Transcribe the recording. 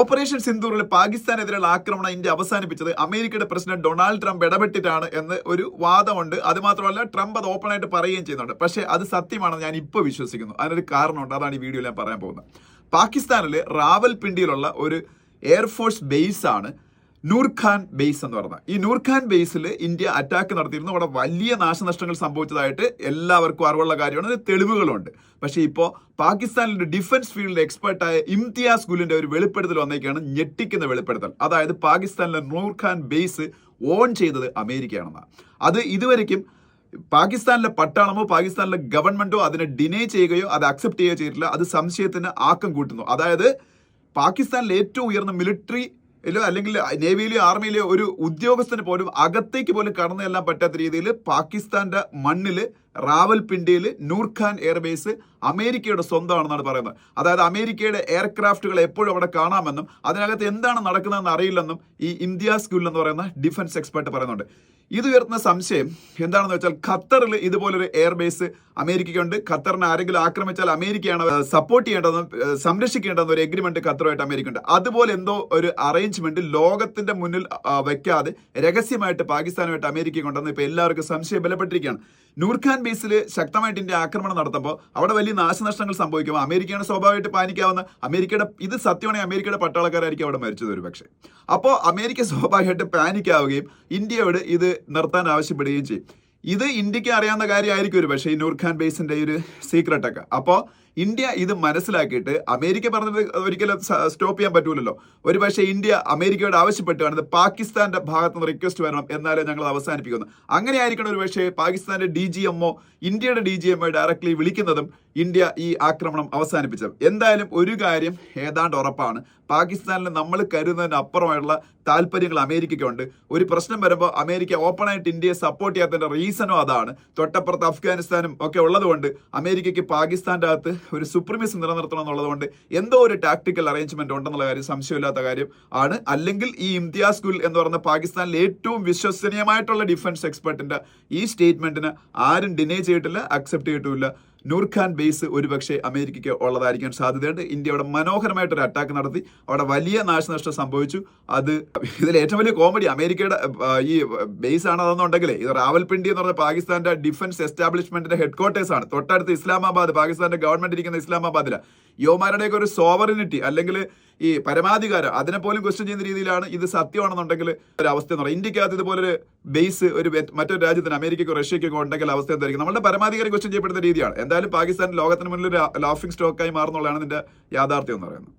Operation സിന്ദൂറിൽ പാകിസ്ഥാനെതിരെയുള്ള ആക്രമണം India അവസാനിപ്പിച്ചത് അമേരിക്കയുടെ പ്രസിഡന്റ് ഡൊണാൾഡ് ട്രംപ് ഇടപെട്ടിട്ടാണ് എന്ന് ഒരു വാദമുണ്ട്. അത് മാത്രമല്ല ട്രംപ് അത് ഓപ്പണായിട്ട് പറയുകയും ചെയ്യുന്നുണ്ട്. പക്ഷേ അത് സത്യമാണെന്ന് ഞാൻ ഇപ്പോൾ വിശ്വസിക്കുന്നു. അതിനൊരു കാരണമുണ്ട്, അതാണ് ഈ വീഡിയോയിൽ ഞാൻ പറയാൻ പോകുന്നത്. പാകിസ്ഥാനിലെ റാവൽപിണ്ടിയിലുള്ള ഒരു എയർഫോഴ്സ് ബേസ് ആണ് നൂർഖാൻ ബേസ് എന്ന് പറഞ്ഞത്. ഈ നൂർഖാൻ ബേസിൽ ഇന്ത്യ അറ്റാക്ക് നടത്തിയിരുന്നു. അവിടെ വലിയ നാശനഷ്ടങ്ങൾ സംഭവിച്ചതായിട്ട് എല്ലാവർക്കും അറിവുള്ള കാര്യമാണ്, തെളിവുകളുണ്ട്. പക്ഷേ ഇപ്പോൾ പാകിസ്ഥാനിലെ ഡിഫൻസ് ഫീൽഡിലെ എക്സ്പെർട്ടായ ഇംതിയാസ് ഗുലിന്റെ ഒരു വെളിപ്പെടുത്തൽ വന്നേക്കാണ്, ഞെട്ടിക്കുന്ന വെളിപ്പെടുത്തൽ. അതായത് പാകിസ്ഥാനിലെ നൂർഖാൻ ബേസ് ഓൺ ചെയ്തത് അമേരിക്കയാണെന്നാണ്. അത് ഇതുവരെയ്ക്കും പാകിസ്ഥാനിലെ പട്ടാളമോ പാകിസ്ഥാനിലെ ഗവൺമെന്റോ അതിനെ ഡിനേ ചെയ്യുകയോ അത് അക്സെപ്റ്റ് ചെയ്യുകയോ ചെയ്തിട്ടില്ല. അത് സംശയത്തിന് ആക്കം കൂട്ടുന്നു. അതായത് പാകിസ്ഥാനിലെ ഏറ്റവും ഉയർന്ന മിലിറ്ററി അല്ലെങ്കിൽ നേവിയിലെയോ ആർമിയിലെയോ ഒരു ഉദ്യോഗസ്ഥന് പോലും അകത്തേക്ക് പോലും കടന്നു ചെല്ലാൻ പറ്റാത്ത രീതിയിൽ പാകിസ്ഥാന്റെ മണ്ണില് റാവൽപിണ്ടിയിൽ നൂർഖാൻ എയർബേസ് അമേരിക്കയുടെ സ്വന്തമാണെന്നാണ് പറയുന്നത്. അതായത് അമേരിക്കയുടെ എയർക്രാഫ്റ്റുകൾ എപ്പോഴും അവിടെ കാണാമെന്നും അതിനകത്ത് എന്താണ് നടക്കുന്നതെന്ന് അറിയില്ലെന്നും ഈ ഇംതിയാസ് ഗുൽ എന്ന് പറയുന്ന ഡിഫൻസ് എക്സ്പെർട്ട് പറയുന്നുണ്ട്. ഇത് ഉയർത്തുന്ന സംശയം എന്താണെന്ന് വെച്ചാൽ ഖത്തറിൽ ഇതുപോലൊരു എയർബേസ് അമേരിക്കയ്ക്കുണ്ട്. ഖത്തറിനെ ആരെങ്കിലും ആക്രമിച്ചാൽ അമേരിക്കയാണ് സപ്പോർട്ട് ചെയ്യേണ്ടതെന്നും സംരക്ഷിക്കേണ്ടതെന്നും ഒരു എഗ്രിമെന്റ് ഖത്തറുമായിട്ട് അമേരിക്ക ഉണ്ട്. അതുപോലെ എന്തോ ഒരു അറേഞ്ച്മെന്റ് ലോകത്തിന്റെ മുന്നിൽ വെക്കാതെ രഹസ്യമായിട്ട് പാകിസ്ഥാനുമായിട്ട് അമേരിക്ക കൊണ്ടെന്ന് ഇപ്പൊ എല്ലാവർക്കും സംശയം ബലപ്പെട്ടിരിക്കുകയാണ്. നൂർഖാൻ ബേസിൽ ശക്തമായിട്ട് ഇന്ത്യ ആക്രമണം നടത്തുമ്പോൾ അവിടെ വലിയ നാശനഷ്ടങ്ങൾ സംഭവിക്കുമ്പോൾ അമേരിക്കയാണ് സ്വാഭാവികമായിട്ട് പാനിക്കാവുന്ന. അമേരിക്കയുടെ ഇത് സത്യമാണെങ്കിൽ അമേരിക്കയുടെ പട്ടാളക്കാരായിരിക്കും അവിടെ മരിച്ചത് ഒരു പക്ഷേ. അപ്പോൾ അമേരിക്ക സ്വാഭാവികമായിട്ട് പാനിക്കാവുകയും ഇന്ത്യയോട് ഇത് നിർത്താൻ ആവശ്യപ്പെടുകയും ചെയ്യും. ഇത് ഇന്ത്യക്ക് അറിയാവുന്ന കാര്യമായിരിക്കും ഒരു പക്ഷേ, ഈ നൂർഖാൻ ബേസിന്റെ ഒരു സീക്രട്ട് ഒക്കെ. അപ്പോൾ ഇന്ത്യ ഇത് മനസ്സിലാക്കിയിട്ട് അമേരിക്ക പറഞ്ഞത് ഒരിക്കലും സ്റ്റോപ്പ് ചെയ്യാൻ പറ്റൂലല്ലോ. ഒരു പക്ഷേ ഇന്ത്യ അമേരിക്കയോട് ആവശ്യപ്പെട്ടുകയാണത് പാകിസ്ഥാന്റെ ഭാഗത്ത് നിന്ന് റിക്വസ്റ്റ് വരണം, എന്നാലേ ഞങ്ങൾ അവസാനിപ്പിക്കുന്നു. അങ്ങനെ ആയിരിക്കണം ഒരു പക്ഷേ പാകിസ്ഥാന്റെ DGMO ഇന്ത്യയുടെ DGMO ഡയറക്ട്ലി വിളിക്കുന്നതും ഇന്ത്യ ഈ ആക്രമണം അവസാനിപ്പിച്ചത്. എന്തായാലും ഒരു കാര്യം ഏതാണ്ട് ഉറപ്പാണ്, പാകിസ്ഥാനിൽ നമ്മൾ കരുതുന്നതിന് അപ്പുറമായുള്ള താല്പര്യങ്ങൾ അമേരിക്കയ്ക്കുണ്ട്. ഒരു പ്രശ്നം വരുമ്പോൾ അമേരിക്ക ഓപ്പണായിട്ട് ഇന്ത്യയെ സപ്പോർട്ട് ചെയ്യാത്തതിന്റെ റീസണും അതാണ്. തൊട്ടപ്പുറത്ത് അഫ്ഗാനിസ്ഥാനും ഒക്കെ ഉള്ളതുകൊണ്ട് അമേരിക്കയ്ക്ക് പാകിസ്ഥാന്റെ അകത്ത് ഒരു സുപ്രീമസി നിലനിർത്തണം എന്നുള്ളതുകൊണ്ട് എന്തോ ഒരു ടാക്ടിക്കൽ അറേഞ്ച്മെന്റ് ഉണ്ടെന്നുള്ള കാര്യം സംശയമില്ലാത്ത കാര്യം ആണ്. അല്ലെങ്കിൽ ഈ ഇംതിയാസ് ഗുൽ എന്ന് പറയുന്ന പാകിസ്ഥാനിലെ ഏറ്റവും വിശ്വസനീയമായിട്ടുള്ള ഡിഫൻസ് എക്സ്പെർട്ടിന്റെ ഈ സ്റ്റേറ്റ്മെന്റിന് ആരും ഡിനേ ചെയ്തിട്ടില്ല, അക്സെപ്റ്റ് ചെയ്തിട്ടില്ല. നൂർഖാൻ ബേസ് ഒരുപക്ഷെ അമേരിക്കയ്ക്ക് ഉള്ളതായിരിക്കാൻ സാധ്യതയുണ്ട്. ഇന്ത്യ അവിടെ മനോഹരമായിട്ടൊരു അറ്റാക്ക് നടത്തി, അവിടെ വലിയ നാശനഷ്ടം സംഭവിച്ചു. അത് ഇതിൽ ഏറ്റവും വലിയ കോമഡി അമേരിക്കയുടെ ഈ ബേസ് ആണെന്നുണ്ടെങ്കിൽ ഇത് റാവൽപിണ്ടി എന്ന് പറഞ്ഞ പാകിസ്ഥാന്റെ ഡിഫൻസ് എസ്റ്റാബ്ലിഷ്മെന്റിന്റെ ഹെഡ്ക്വാർട്ടേഴ്സ് ആണ്. തൊട്ടടുത്ത് ഇസ്ലാമാബാദ്, പാകിസ്ഥാന്റെ ഗവൺമെന്റ് ഇരിക്കുന്ന ഇസ്ലാമാബാദിലാണ്. യുവമാരുടെയൊക്കെ ഒരു സോവറിനിറ്റി അല്ലെങ്കിൽ ഈ പരമാധികാരം അതിനെ പോലും ക്വസ്റ്റ്യൻ ചെയ്യുന്ന രീതിയിലാണ് ഇത് സത്യമാണെന്നുണ്ടെങ്കിൽ ഒരു അവസ്ഥ എന്ന് പറയുന്നത്. ഇന്ത്യക്കകത്ത് ഇതുപോലൊരു ബേസ് ഒരു മറ്റൊരു രാജ്യത്തിന് അമേരിക്കയ്ക്കോ റഷ്യയ്ക്കോ ഉണ്ടെങ്കിൽ അവസ്ഥ എന്തായിരിക്കും? നമ്മുടെ പരമാധികാരം ക്വസ്റ്റ്യൻ ചെയ്യപ്പെടുന്ന രീതിയാണ്. എന്തായാലും പാകിസ്ഥാൻ ലോകത്തിന് മുന്നിൽ ഒരു ലാഫിംഗ് സ്റ്റോക്കായി മാറുന്നുള്ളതാണ് ഇതിന്റെ യാഥാർത്ഥ്യം എന്ന് പറയുന്നത്.